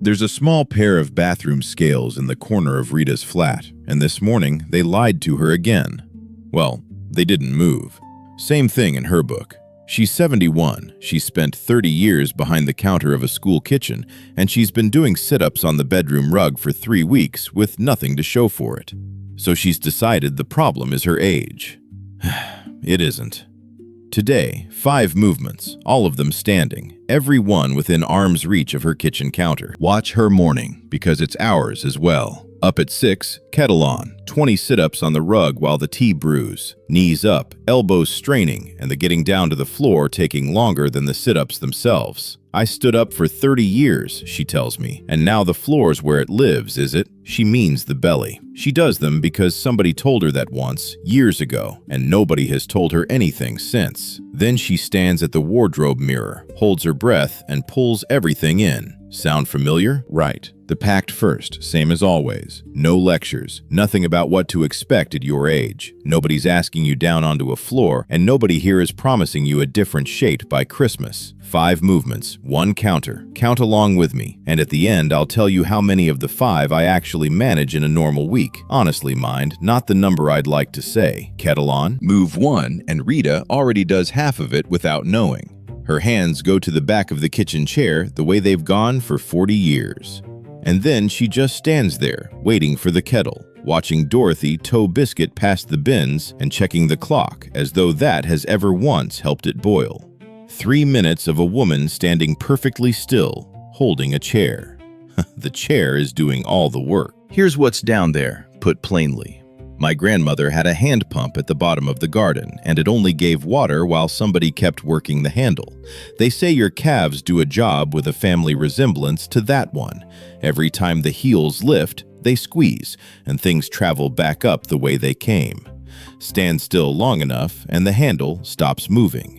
There's a small pair of bathroom scales in the corner of Rita's flat, and this morning they lied to her again. Well, they didn't move. Same thing in her book. She's 71, she spent 30 years behind the counter of a school kitchen, and she's been doing sit-ups on the bedroom rug for 3 weeks with nothing to show for it. So she's decided the problem is her age. It isn't. Today, 5 movements, all of them standing, every one within arm's reach of her kitchen counter. Watch her morning, because it's ours as well. Up at 6, kettle on, 20 sit-ups on the rug while the tea brews. Knees up, elbows straining, and the getting down to the floor taking longer than the sit-ups themselves. I stood up for 30 years, she tells me, and now the floor's where it lives, is it? She means the belly. She does them because somebody told her that once, years ago, and nobody has told her anything since. Then she stands at the wardrobe mirror, holds her breath, and pulls everything in. Sound familiar? Right. The packed first, same as always. No lectures, nothing about what to expect at your age. Nobody's asking you down onto a floor, and nobody here is promising you a different shape by Christmas. 5 movements, 1 counter. Count along with me, and at the end I'll tell you how many of the 5 I actually manage in a normal week. Honestly, mind, not the number I'd like to say. Kettle on, move 1, and Rita already does half of it without knowing. Her hands go to the back of the kitchen chair the way they've gone for 40 years. And then she just stands there, waiting for the kettle, watching Dorothy tow biscuit past the bins and checking the clock as though that has ever once helped it boil. 3 minutes of a woman standing perfectly still, holding a chair. The chair is doing all the work. Here's what's down there, put plainly. My grandmother had a hand pump at the bottom of the garden, and it only gave water while somebody kept working the handle. They say your calves do a job with a family resemblance to that one. Every time the heels lift, they squeeze, and things travel back up the way they came. Stand still long enough, and the handle stops moving.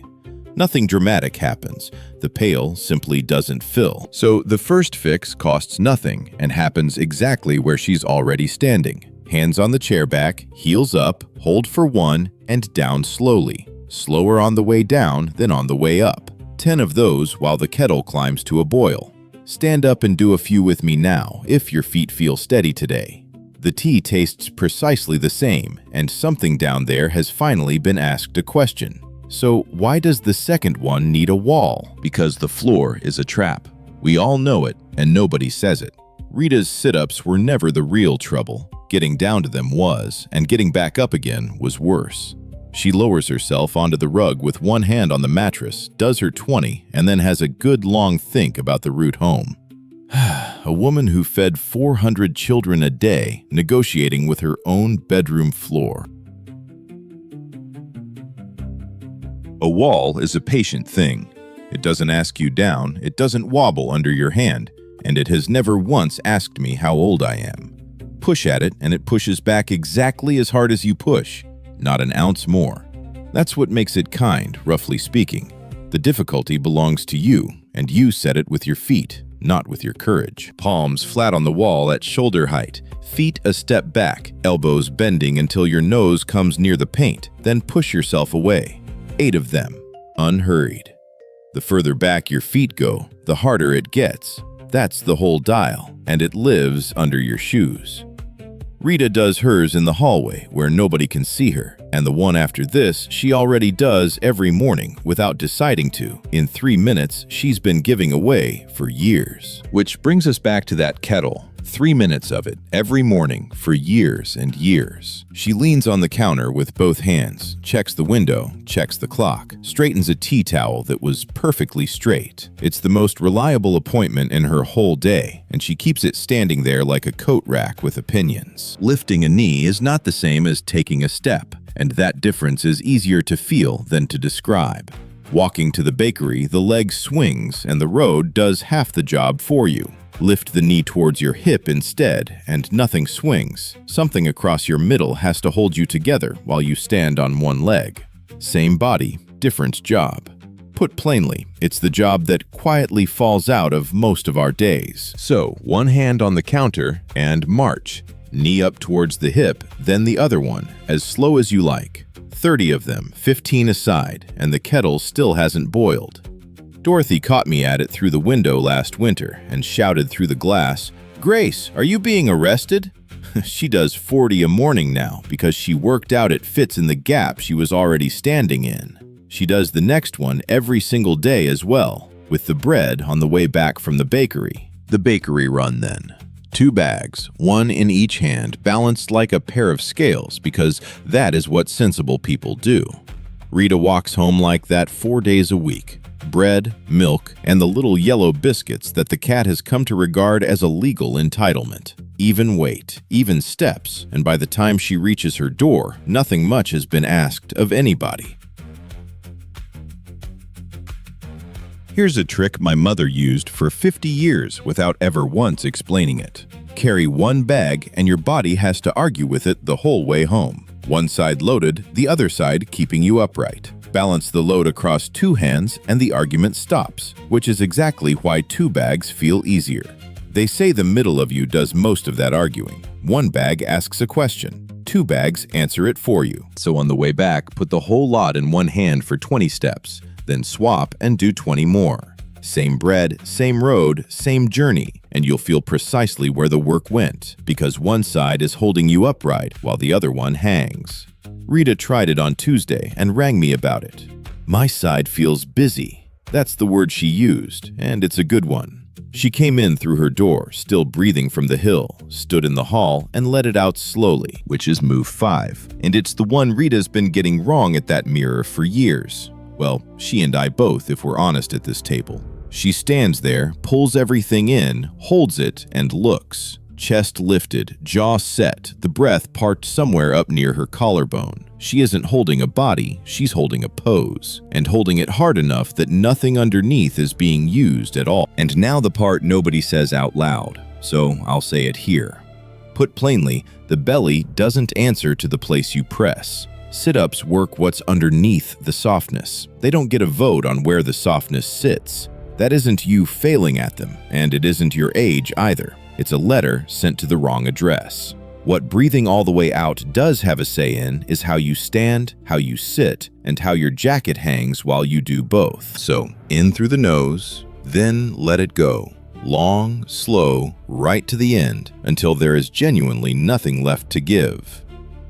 Nothing dramatic happens. The pail simply doesn't fill. So the first fix costs nothing and happens exactly where she's already standing. Hands on the chair back, heels up, hold for 1, and down slowly. Slower on the way down than on the way up. 10 of those while the kettle climbs to a boil. Stand up and do a few with me now, if your feet feel steady today. The tea tastes precisely the same, and something down there has finally been asked a question. So why does the second one need a wall? Because the floor is a trap. We all know it, and nobody says it. Rita's sit-ups were never the real trouble. Getting down to them was, and getting back up again was worse. She lowers herself onto the rug with one hand on the mattress, does her 20, and then has a good long think about the route home. A woman who fed 400 children a day, negotiating with her own bedroom floor. A wall is a patient thing. It doesn't ask you down, it doesn't wobble under your hand, and it has never once asked me how old I am. Push at it, and it pushes back exactly as hard as you push, not an ounce more. That's what makes it kind, roughly speaking. The difficulty belongs to you, and you set it with your feet, not with your courage. Palms flat on the wall at shoulder height, feet a step back, elbows bending until your nose comes near the paint, then push yourself away. 8 of them, unhurried. The further back your feet go, the harder it gets. That's the whole dial, and it lives under your shoes. Rita does hers in the hallway where nobody can see her, and the one after this she already does every morning without deciding to. In 3 minutes, she's been giving away for years. Which brings us back to that kettle. 3 minutes of it every morning for years and years. She leans on the counter with both hands, checks the window, checks the clock, straightens a tea towel that was perfectly straight. It's the most reliable appointment in her whole day, and she keeps it standing there like a coat rack with opinions. Lifting a knee is not the same as taking a step, and that difference is easier to feel than to describe. Walking to the bakery, the leg swings and the road does half the job for you. Lift the knee towards your hip instead, and nothing swings. Something across your middle has to hold you together while you stand on one leg. Same body, different job. Put plainly, it's the job that quietly falls out of most of our days. So, one hand on the counter and march. Knee up towards the hip, then the other one, as slow as you like. 30 of them, 15 aside, and the kettle still hasn't boiled. Dorothy caught me at it through the window last winter and shouted through the glass, "Grace, are you being arrested?" She does 40 a morning now because she worked out it fits in the gap she was already standing in. She does the next one every single day as well, with the bread on the way back from the bakery. The bakery run then. 2 bags, 1 in each hand, balanced like a pair of scales because that is what sensible people do. Rita walks home like that 4 days a week. Bread, milk, and the little yellow biscuits that the cat has come to regard as a legal entitlement. Even weight, even steps, and by the time she reaches her door, nothing much has been asked of anybody. Here's a trick my mother used for 50 years without ever once explaining it. Carry 1 bag and your body has to argue with it the whole way home. One side loaded, the other side keeping you upright. Balance the load across 2 hands and the argument stops, which is exactly why 2 bags feel easier. They say the middle of you does most of that arguing. 1 bag asks a question. 2 bags answer it for you. So on the way back, put the whole lot in 1 hand for 20 steps. Then swap and do 20 more. Same bread, same road, same journey, and you'll feel precisely where the work went, because one side is holding you upright while the other one hangs. Rita tried it on Tuesday and rang me about it. My side feels busy. That's the word she used, and it's a good one. She came in through her door, still breathing from the hill, stood in the hall, and let it out slowly, which is move 5. And it's the one Rita's been getting wrong at that mirror for years. Well, she and I both, if we're honest at this table. She stands there, pulls everything in, holds it, and looks. Chest lifted, jaw set, the breath parked somewhere up near her collarbone. She isn't holding a body, she's holding a pose, and holding it hard enough that nothing underneath is being used at all. And now the part nobody says out loud, so I'll say it here. Put plainly, the belly doesn't answer to the place you press. Sit-ups work what's underneath the softness. They don't get a vote on where the softness sits. That isn't you failing at them, and it isn't your age either. It's a letter sent to the wrong address. What breathing all the way out does have a say in is how you stand, how you sit, and how your jacket hangs while you do both. So, in through the nose, then let it go. Long, slow, right to the end, until there is genuinely nothing left to give.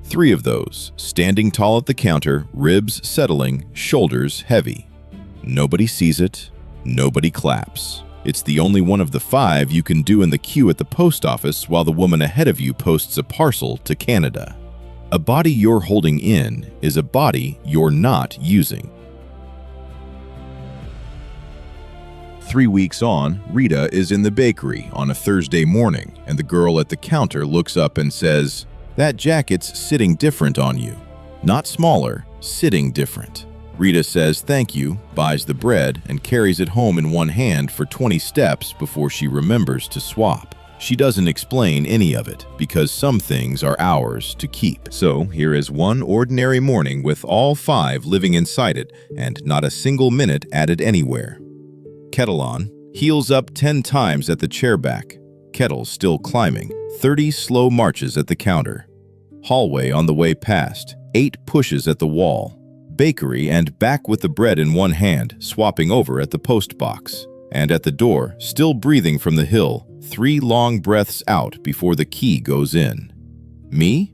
3 of those, standing tall at the counter, ribs settling, shoulders heavy. Nobody sees it, nobody claps. It's the only one of the 5 you can do in the queue at the post office while the woman ahead of you posts a parcel to Canada. A body you're holding in is a body you're not using. 3 weeks on, Rita is in the bakery on a Thursday morning, and the girl at the counter looks up and says, "That jacket's sitting different on you." Not smaller, sitting different. Rita says thank you, buys the bread, and carries it home in 1 hand for 20 steps before she remembers to swap. She doesn't explain any of it, because some things are ours to keep. So here is one ordinary morning with all 5 living inside it, and not a single minute added anywhere. Kettle on, heels up 10 times at the chair back. Kettle still climbing, 30 slow marches at the counter. Hallway on the way past, 8 pushes at the wall. Bakery and back with the bread in 1 hand, swapping over at the post box. And at the door, still breathing from the hill, 3 long breaths out before the key goes in. Me?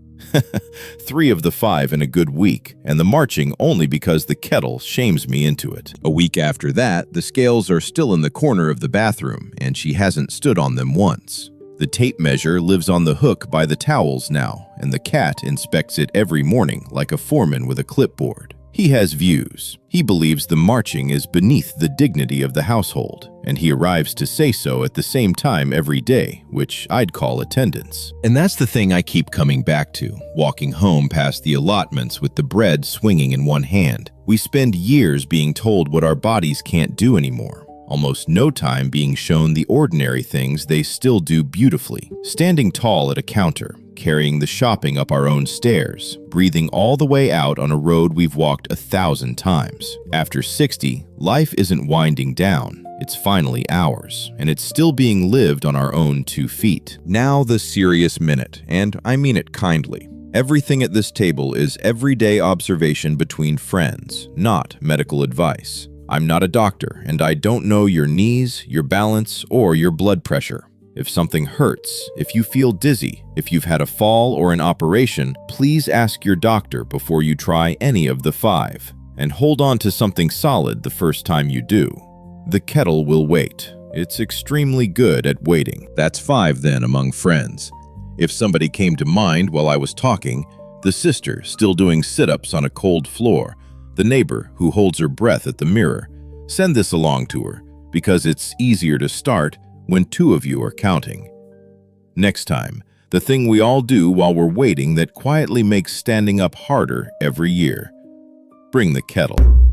3 of the 5 in a good week, and the marching only because the kettle shames me into it. A week after that, the scales are still in the corner of the bathroom, and she hasn't stood on them once. The tape measure lives on the hook by the towels now, and the cat inspects it every morning like a foreman with a clipboard. He has views. He believes the marching is beneath the dignity of the household, and he arrives to say so at the same time every day, which I'd call attendance. And that's the thing I keep coming back to, walking home past the allotments with the bread swinging in 1 hand. We spend years being told what our bodies can't do anymore. Almost no time being shown the ordinary things they still do beautifully. Standing tall at a counter, carrying the shopping up our own stairs, breathing all the way out on a road we've walked 1,000 times. After 60, life isn't winding down. It's finally ours, and it's still being lived on our own 2 feet. Now the serious minute, and I mean it kindly. Everything at this table is everyday observation between friends, not medical advice. I'm not a doctor, and I don't know your knees, your balance, or your blood pressure. If something hurts, if you feel dizzy, if you've had a fall or an operation, please ask your doctor before you try any of the 5. And hold on to something solid the first time you do. The kettle will wait. It's extremely good at waiting. That's 5 then among friends. If somebody came to mind while I was talking, the sister still doing sit-ups on a cold floor, the neighbor who holds her breath at the mirror, send this along to her because it's easier to start when 2 of you are counting. Next time, the thing we all do while we're waiting that quietly makes standing up harder every year. Bring the kettle.